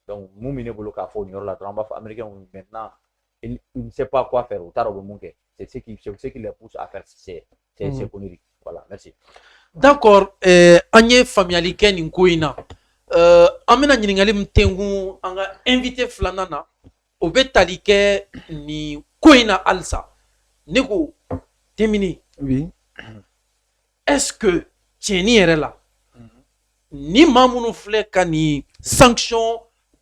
donc mun bɛ ne bolo k'a fɔ nin yɔrɔ la dɔrɔn an b'a fɔ américains maintenant il ne sait pas quoi faire u t'a dɔn u bɛ mun kɛ c'est ce qui les pousse à faire ces conneries voilà merci. D'accord an ye faamuyali kɛ nin ko in na an bɛna ɲininkali min tɛngun an ka invité filanan na o bɛ tali kɛ nin ko in na halisa ne ko Temini. Oui. Est-ce que tiɲɛni yɛrɛ la ni maa minnu filɛ ka nin sanction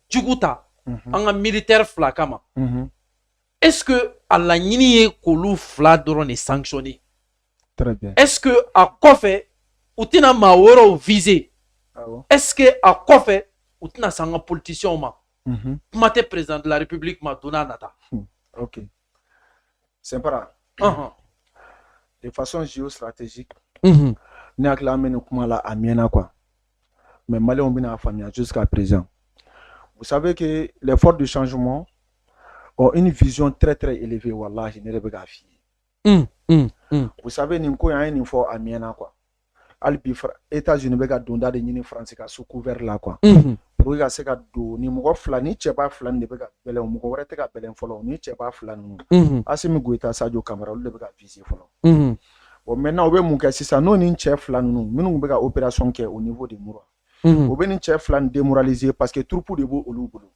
jugu ta an ka militaire fila kama est-ce que a laɲini ye k'olu fila dɔrɔn de sanctionner? Très bien. Est-ce que a kɔfɛ u tɛna maa wɛrɛw viser? Est-ce que a kɔfɛ u tɛna se an ka politiciens ma? Kuma tɛ président de la République ma don n'a nata. Ok. C'est pas de façon géostratégique, ne hakili an bɛ nin kuma la a mɛnna quoi. Mais Maliens bɛna a faamuya jusqu'à présent. Vous savez que les forces de changement ont une vision très très élevée, wallahi, ne bɛ k'a f'i ye. Vous savez nin ko an ye nin fɔ a mɛnna quoi. Hali bi États-Unis bɛ ka donda de ɲini France ka sous couvert la quoi. Pour que ka se ka don ni mɔgɔ fila ni cɛba fila nin de bɛ ka bɛlɛn mɔgɔ wɛrɛ tɛ ka bɛlɛn fɔlɔ ni cɛba fila ninnu Assimi Goïta Sadio Camara olu de bɛ ka viser fɔlɔ. Bon maintenant u bɛ mun kɛ sisan n'o ni cɛ fila ninnu minnu bɛ ka opération kɛ au niveau de Moura u bɛ ni cɛ fila nin démoraliser parce que troupe de b'o olu bolo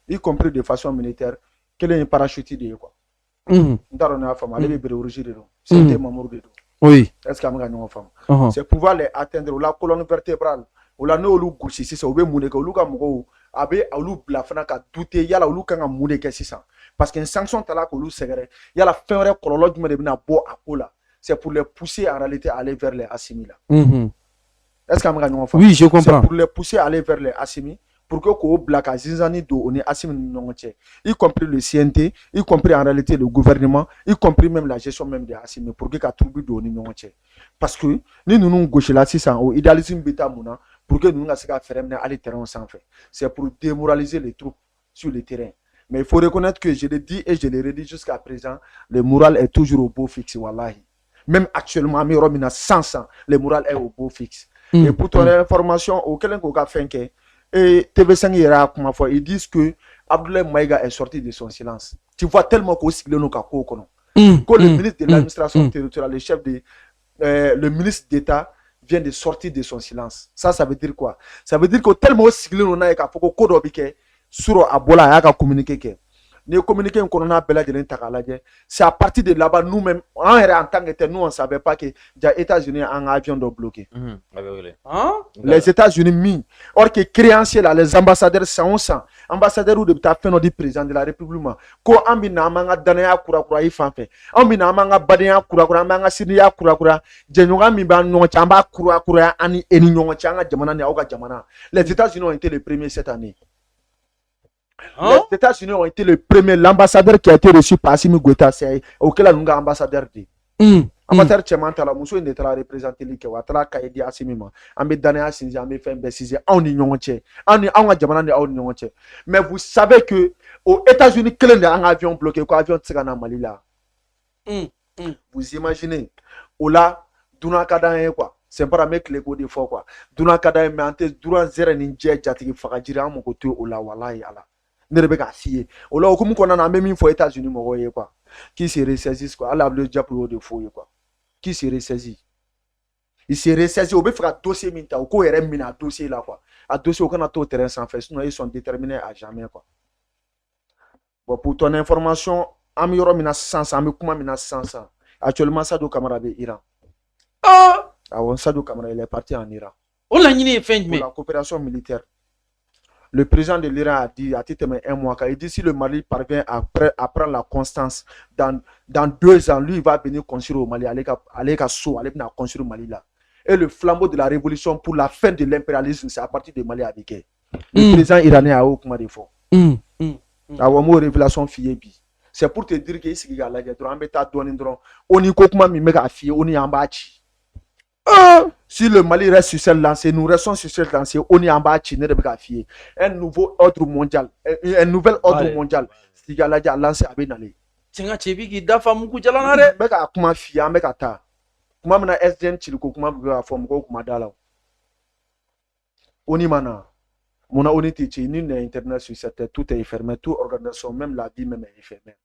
y compris de façon militaire kelen ye parachute de ye quoi. N t'a dɔn ne y'a faamu ale bɛ bere rouge de don c'était Mamour de don. Oui. Est-ce que an bɛ ka ɲɔgɔn faamu? C'est pouvoir les atteindre la colonne vertébrale o la n'olu gosi sisan u bɛ mun de kɛ olu ka mɔgɔw a bɛ olu bila fana ka douter yala olu kan ka mun de kɛ sisan parce que sanction tala k'olu sɛgɛrɛ yala fɛn wɛrɛ kɔlɔlɔ jumɛn de bɛna bɔ a ko la c'est pour les pousser en réalité à aller vers les Assimi là. Est-ce que an bɛ ka ɲɔgɔn faamu? Oui, je comprends. C'est pour les pousser à aller vers les Assimi pour que k'o bila ka zinzani don o ni Assimi ni ɲɔgɔn cɛ y compris le CNT y compris en réalité le gouvernement y compris même la gestion même des Assimi pour que ka trouble don o ni ɲɔgɔn cɛ parce que ni ninnu gosila sisan o idéalisme bɛ taa mun na pour que nous ka se ka fɛrɛ minɛ hali terrain sanfɛ c'est pour démoraliser les troupes sur le terrain mais il faut reconnaître que je le dis et je le redis jusqu'à présent le moral est toujours au beau fixe wallahi même actuellement mi yɔrɔ min na 100 le moral est au beau fixe et pour ton information au kelen k'o ka fɛn kɛ et TV5 yɛrɛ y'a kuma fɔ ils disent que Abdoulaye Maïga est sorti de son silence tu vois tellement qu'o sigilen don ka ko kɔnɔ que le ministre de l'administration territoriale le chef de le ministre d'État vient de sortir de son silence. Ça veut dire quoi? Ça veut dire que tellement au sigilen don n'a ye k'a fɔ ko dɔ bɛ kɛ sur a bɔla a y'a ka communiqué kɛ. Ni communiqué in kɔnɔna bɛɛ lajɛlen ta k'a lajɛ c'est à partir de là-bas nous-mêmes an yɛrɛ en tant que tel nous on savait pas que ja États-Unis an ka avion dɔ bloqué. Les États-Unis min or que créanciers là les ambassadeurs san o san ambassadeurs de bɛ taa fɛn dɔ di président de la République ma ko an bɛ na an b'an ka danaya kurakura i fan fɛ an bɛ na an b'an ka badenya kurakura an b'an ka siniya kurakura jɛɲɔgɔnya min b'an ni ɲɔgɔn cɛ an b'a kurakuraya an ni e ni ɲɔgɔn cɛ an ka jamana ni aw ka jamana les États-Unis ont été les premiers cette année. Les États-Unis ont été le premier, l'ambassadeur qui a été reçu par Assimi Goïta, c'est auquel on a ambassadeur dit. Ambassadeur Tcheman Tala, Moussou il était représenté l'Ike, Ouattara Kaidi Assimi Ma, Ambe Dane Assinzi, Ambe Fembe Sizi, on y nyonche, on a Jamana on nyonche. Mais vous savez que aux États-Unis, quel est un avion bloqué, quoi, avion Tsegana Malila. Vous imaginez, ou là, Duna Kadan quoi. C'est pas un mec les des fois quoi. Duna Kadan mais ante durant zéro ninja jatiki fakajira mon côté ou là wallahi ala. Ne rebeka fier. Ou là comme qu'on en a même une fois États-Unis mo quoi. Qui se ressaisissent quoi. Ala le diable de fou quoi. Qui se ressaisit. Il se ressaisit au faire dossier minta ou ko yere mina dossier là quoi. À dossier aucun autre terrain sans faire sinon ils sont déterminés à jamais quoi. Bon pour ton information, am yoro mina 100 am kuma mina 100. Actuellement Sadio Camara est Iran. Ah, Sadio Camara il est parti en Iran. o laɲini ye fɛn pour jumɛn la coopération militaire. Le président de l'Iran a dit à titre un mois, il dit si le Mali parvient à prendre la constance dans 2 ans, lui il va venir construire au Mali, aller construire au Mali là. Et le flambeau de la révolution pour la fin de l'impérialisme, c'est à partir de Mali avec elle. Le président iranien a aucun défaut. Révélation fiébi. C'est pour te dire que ici, on y kokuma mi mega fié, on y ambachi. Si le Mali reste sur cette lancée, nous restons sur cette lancée, on y ambachi, ne de fié. Un nouveau ordre mondial, un nouvel ordre mondial. Si la lancé à Benale. Tinga chebi ki dafa muku jalana re. Mega kuma fié, mega ta. Kuma mina SDN chiliko kuma biga form ko kuma dala. On y mana. Mon unité ni internet sur cette tout est fermé, toute organisation, même la vie même est fermée.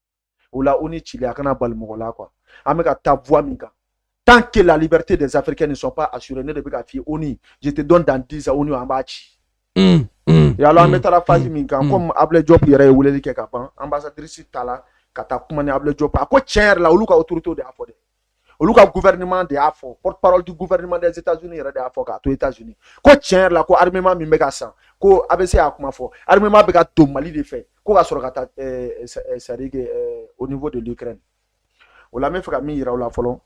Ou là on est chilé à kana balmola quoi. Amega ta voix minka. Tant que la liberté des Africains ne sont pas assurées, ne devez pas fier oni. Je te donne dans 10 ans oni en bachi. Et alors mettre la phase minka comme able job yere wuleli ke kapan ambassadrice tala kata kuma ne able job a ko tiens la oluka autorité de afode. Oluka gouvernement de Afo, porte-parole du gouvernement des États-Unis de Afo aux États-Unis. Ko tiens la ko armement mi mega san, ko ABC a kuma fo. Armement bega to Mali de fait. Ko ga sorokata au niveau de l'Ukraine. Ola me faka mi ira ola folo.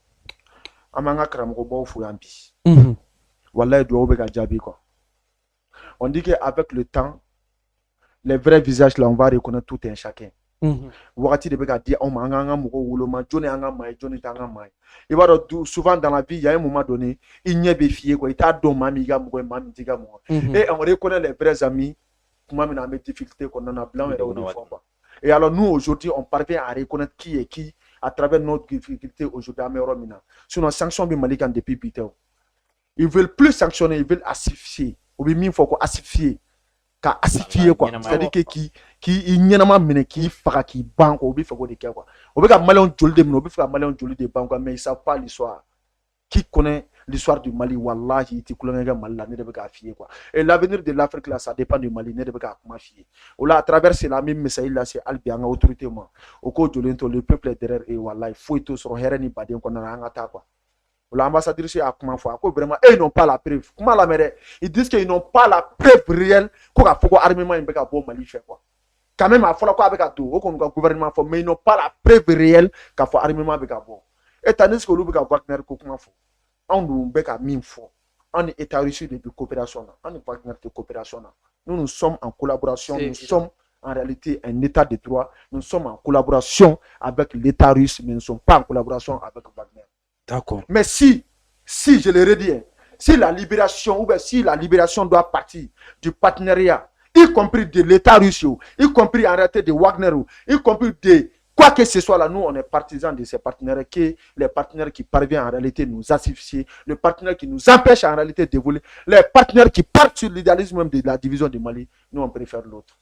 Amanga kramgo bo fu yambi. Wallahi do bega jabi quoi. On dit que avec le temps les vrais visages là on va reconnaître tout un chacun. Wakati de beka di on manga mugo wuloma jone anga mai jone tanga mai. Il va souvent dans la vie il y a un moment donné il n'y a pas fié quoi il t'a donné mami ga mugo mami diga mo. Et on reconnaît les vrais amis comment on a mes difficultés qu'on en a blanc et au fond quoi. Et alors nous aujourd'hui on parvient à reconnaître qui est qui à travers notre difficulté aujourd'hui à Méromina. Sur nos sanctions bi malikan depuis Bito. Ils veulent plus sanctionner, ils veulent assifier. Ou bien il faut qu'on assifier. Ka assifier quoi, c'est-à-dire que qui ñenama mine qui faka qui banque ou bi fako de quoi. On veut que malon joli de mino, bi faka malon joli de banque mais ils savent pas l'histoire. Qui connaît l'histoire du Mali wallahi ti kulanga Mali la ne de ka fier quoi. Et l'avenir de l'Afrique là ça dépend du Mali ne de ka kuma fier. Ou là à travers c'est la même message là c'est albianga autorité moi. Au ko jolento le peuple est derrière et wallahi faut tout sur hereni badien qu'on a ngata quoi. L'ambassadrice a comment faire vraiment ils n'ont pas la preuve comment la mere ils disent qu'ils n'ont pas la preuve réelle qu'on a fait armement il beka bon Mali fait quoi quand même à fois quoi avec à tout au gouvernement faut mais ils n'ont pas la preuve réelle qu'a fait armement beka bon et tandis que le beka Wagner comment faut on nous beka mine faut on est état russe de coopération on est Wagner de coopération nous sommes en collaboration nous sommes en réalité un état de droit nous sommes en collaboration avec l'état russe mais nous ne sommes pas en collaboration avec Wagner. D'accord. Mais si je le redis, si la libération, ou bien si la libération doit partir du partenariat, y compris de l'État russe, y compris en réalité de Wagner, y compris de quoi que ce soit là, nous on est partisans de ces partenaires, les partenaires qui parviennent en réalité nous asphyxier, les partenaires qui nous empêchent en réalité d'évoluer, les partenaires qui partent sur l'idéalisme même de la division du Mali, nous on préfère l'autre.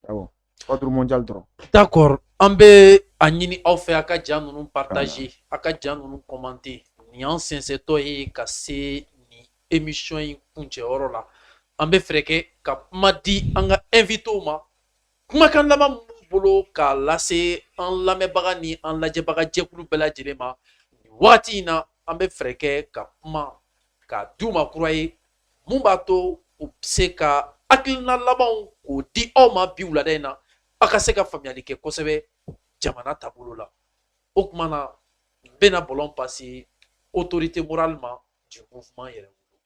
Ah bon. Ordre mondial droit. D'accord. An bɛ a ɲini aw fɛ a ka ja ninnu partager a ka ja ninnu commenter nin y'an sɛnsɛtɔ ye ka se nin émission in kuncɛyɔrɔ la an bɛ fɛrɛ kɛ ka kuma di an ka invité ma kumakan laban min b'u bolo k'a lase an lamɛnbaga ni an lajɛbaga jɛkulu bɛɛ lajɛlen ma nin wagati in na an bɛ fɛrɛ kɛ ka kuma k'a di u ma kura ye mun b'a to u bɛ se ka hakilina labanw k'o di aw ma bi wulada in na a ka se ka faamuyali kɛ kosɛbɛ jamana taabolo la o kuma na n bɛna bɔlɔn pase autorité moralement du mouvement yɛrɛ bolo.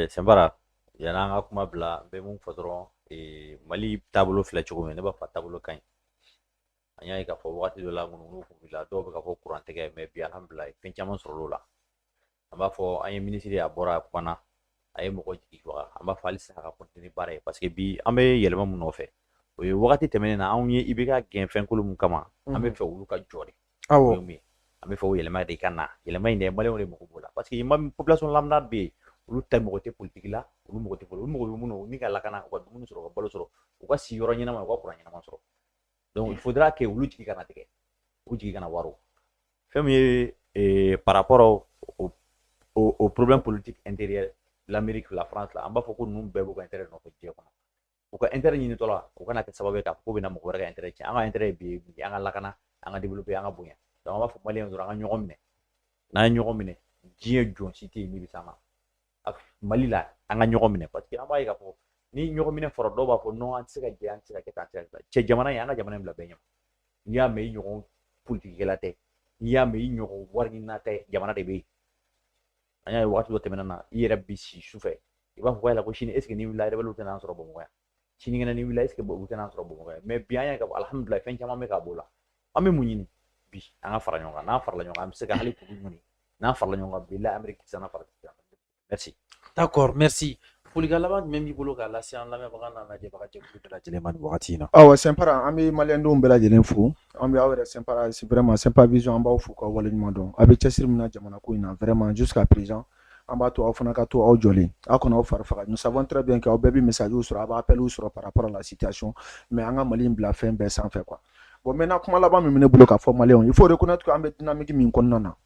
Sɛnbara yan'an ka kuma bila n bɛ mun fɔ dɔrɔn Mali taabolo filɛ cogo min ne b'a fɔ a taabolo ka ɲi an y'a ye k'a fɔ wagati dɔ la ŋunuŋunu kun b'i la dɔw bɛ ka fɔ courant tigɛ mais bi alhamdulilayi fɛn caman sɔrɔl'o la an b'a fɔ an ye ministre a bɔra a kumana a ye mɔgɔ jigi faga an b'a fɔ halisa a ka continuer baara ye parce que bi an bɛ yɛlɛma mun nɔfɛ o ye wagati tɛmɛnen na anw ye i bɛ ka gɛn fɛn kolo mun kama an bɛ fɛ olu ka jɔ de awɔ an bɛ fɛ o yɛlɛma de ka na yɛlɛma in dɛ maliyɛnw de mago b'o la parce que population lambda bɛ yen olu ta mɔgɔ tɛ politique la olu mɔgɔ tɛ olu mɔgɔ bɛ minnu ni ka lakana u ka dumuni sɔrɔ u ka balo sɔrɔ u ka si yɔrɔ ɲɛnama u ka kuran ɲɛnama sɔrɔ donc il faudra que olu jigi kana tigɛ u jigi kana waro fɛn min ye par rapport au problème politique intérieur l'Amérique la France la an b'a fɔ ko ninnu bɛɛ b'u ka intérêt nɔfɛ diɲɛ kɔnɔ u ka intérêt ɲinitɔ la u kana kɛ sababu ye k'a fɔ k'u bɛna mɔgɔ wɛrɛ ka intérêt tiɲɛ an ka intérêt bi an ka lakana an ka développer an ka bonya donc an b'a fɔ maliyɛnw dɔrɔn an ka ɲɔgɔn minɛ n'an ye ɲɔgɔn minɛ diɲɛ jɔn si tɛ yen min bɛ s'an ma Mali la an ka ɲɔgɔn minɛ parce que an b'a ye k'a fɔ ni ɲɔgɔn minɛ fɔra dɔw b'a fɔ non an tɛ se ka jɛ an tɛ se ka kɛ tan an tɛ se ka kɛ cɛ jamana in an ka jamana in bila bɛɛ ɲɛ n'i y'a mɛn i ɲɔgɔn politikikɛla tɛ n'i y'a mɛn i ɲɔgɔn wari ɲinina tɛ jamana de bɛ yen an y'a ye wagati dɔ tɛmɛna na i yɛrɛ bi si sufɛ i b'a fɔ ko yala ko sini est ce que ni wulila rebelle tɛna an sɔrɔ Bamakɔ yan sinikɛnɛ ni wulila est ce que u tɛna an sɔrɔ Bamakɔ yan mais bi an y'a ye k'a fɔ alhamdulilayi fɛn caman bɛ ka b'o la an bɛ mun ɲini bi an ka fara ɲɔgɔn kan n'an farala ɲɔgɔn kan an bɛ se ka hali kudu ɲini n'an farala ɲɔgɔn kan bi la Amérique tɛ se an fara merci. D'accord, merci. Folikan laban jumɛn b'i bolo k'a lase an lamɛnbaga n'a lajɛbaga jɛkulu bɛɛ lajɛlen ma nin wagati in na. Awɔ Sɛnpara an bɛ maliyɛndenw bɛɛ lajɛlen fo an bɛ aw yɛrɛ Sɛnpara c'est vraiment Sɛnpa Vision an b'aw fo k'aw waleɲuman dɔn a bɛ cɛsiri min na jamana ko in na vraiment jusqu'à présent an b'a to aw fana ka to aw jɔlen aw kana aw fari faga nous savons très bien que aw bɛɛ bɛ messagew sɔrɔ a bɛ appelw sɔrɔ par rapport à la situation mais an ka Mali in bila fɛn bɛɛ sanfɛ quoi bon maintenant kuma laban min bɛ ne bolo k'a fɔ maliyɛnw il faut reconnaître que an bɛ dynamique min kɔnɔna na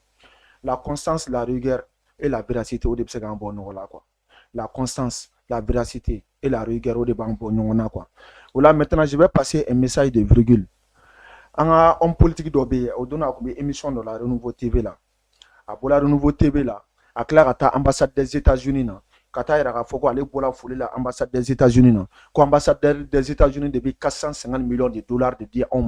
la constance la rigueur et la véracité o de bɛ se k'an bɔ nɔgɔ la quoi la constance, la véracité et la rigueur au débat quoi. Voilà, maintenant je vais passer un message de virgule. En homme politique d'obé, au donné une émission de la Renouveau TV là. À la Renouveau TV là, à Clara ambassade des États-Unis là. Kata ira foko ale bola folie la ambassade des États-Unis non ko ambassadeur des États-Unis depuis 450 millions de dollars de dia en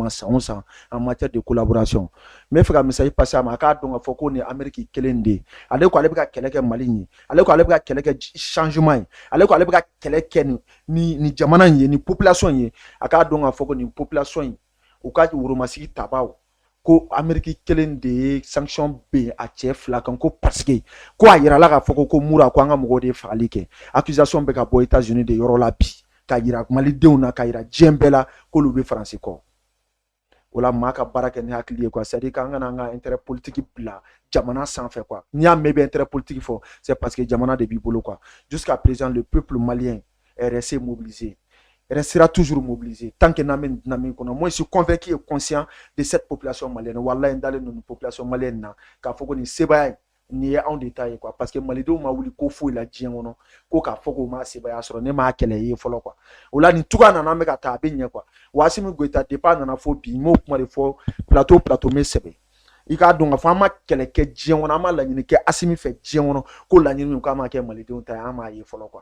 matière de collaboration mais fera message passé à maka donc foko ni Amérique kelende ale ko ale be ka keleke Mali ni ale ko ale be ka keleke changement ale ko ale be ka keleke ni jamana ni population yi aka donc foko ni population u ka wurumasi tabaw ko Amérique kelen de sanction be a cɛ fila kan ko parce que ko a yira la ka fɔ ko mura ko an ka mɔgɔw de fagali kɛ accusation bɛ ka bɔ États-Unis de yɔrɔ la bi ka yira malidenw na ka yira diɲɛ bɛɛ la k'olu bɛ Faransi kɔ o la maa ka baara kɛ ni hakili ye quoi c'est à dire k'an kana an ka intérêt politique bila jamana sanfɛ quoi n'i y'a mɛn bɛ intérêt politique fɔ c'est parce que jamana de b'i bolo quoi jusqu'à présent le peuple malien est resté mobilisé restera toujours mobilisé tant que Namen moi je suis convaincu et conscient de cette population malienne wallahi dans une population malienne na ka foko ni sebaya ni en détail quoi parce que malido ma wuli ko fo la dieng wono ko ka foko ma sebaya soro ne ma kele yi folo quoi ola ni tuga na na me ka ta be nye quoi wasimi goita départ na fo bi mo kuma de fo plateau me sebe i ka don fa ma kele ke dieng wono ma la nyini ke asimi fe dieng wono ko la nyini ko ma ke malido ta ama yi folo quoi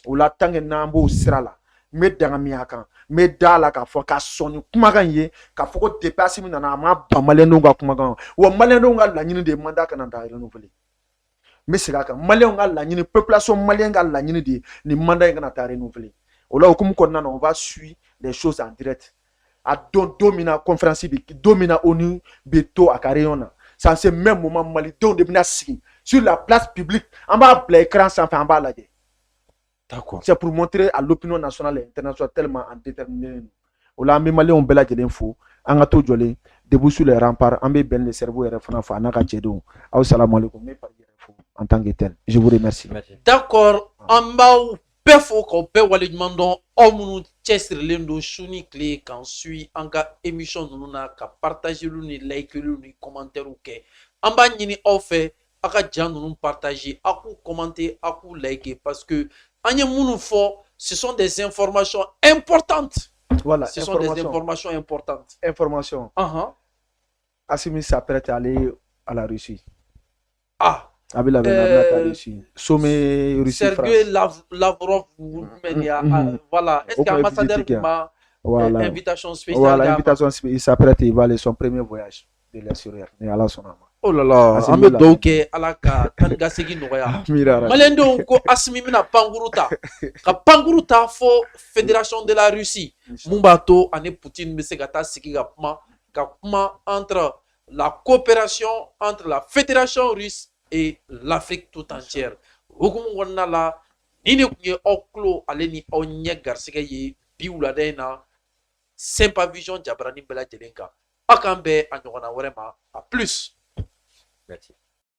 ola tange na mbo sirala me dangamiya kan me dala ka fɔ ka sɔni kumakan ye ka fɔ ko dépasse min nana a ma ban maliyɛndenw ka kumakan wa maliyɛndenw ka laɲini de mandat kana da renouveler me segin a kan maliyɛnw ka laɲini population malienne ka laɲini de ni mandat in kana taa renouveler o la hukumu kɔnɔna na on va suivre les choses en direct a don min na conférence bi don min na ONU bɛ to a ka réunion na c'est en ce même moment malidenw de bɛna sigi sur la place publique an b'a bila écran sanfɛ an b'a lajɛ. D'accord. C'est pour montrer à l'opinion nationale et internationale tellement en déterminé. Ola an bɛ maliyɛnw bɛɛ lajɛlen fo an ka to jɔlen debout sur les remparts an bɛ bɛn le cerveau yɛrɛ fana fo a n'a ka cɛdenw aw salamu alaikum me pari yɛrɛ fo en tant que tel je vous remercie. D'accord an b'aw bɛɛ fo k'aw bɛɛ waleɲuman dɔn aw minnu cɛsirilen don su ni tile k'an suit an ka émission ninnu na ka partageliw ni layikeliw ni commentaires kɛ an b'a ɲini aw fɛ aw ka jan ninnu partager aw k'u commenter aw k'u liker parce que an ye minnu fɔ ce sont des informations importantes. Voilà, ce sont des informations importantes. Information. Assimi s'apprête à aller à la Russie. Ah. Abila la Russie. Sommet Russie. Sergei Lavrov, voilà. Est-ce qu'un ambassadeur m'a voilà. Invitation spéciale? Voilà, invitation spéciale. Il s'apprête, il va aller son premier voyage de l'extérieur. Oh là là, an bɛ dugawu kɛ Ala ka taa ni ka segin nɔgɔya. Maliyɛndenw ko Asimi bɛna pankuru ta ka pankuru ta fo Fédération de la Russie mun b'a to ani Poutine bɛ se ka taa sigi ka kuma entre la coopération entre la Fédération russe et l'Afrique tout entière. Hukumu kɔnɔna la ni de tun ye aw tulo ale ni aw ɲɛ garisɛgɛ ye bi wulada in na Sɛnpa Vision jabaranin bɛɛ lajɛlen kan. Aw k'an bɛn a ɲɔgɔnna wɛrɛ ma a plus. Merci.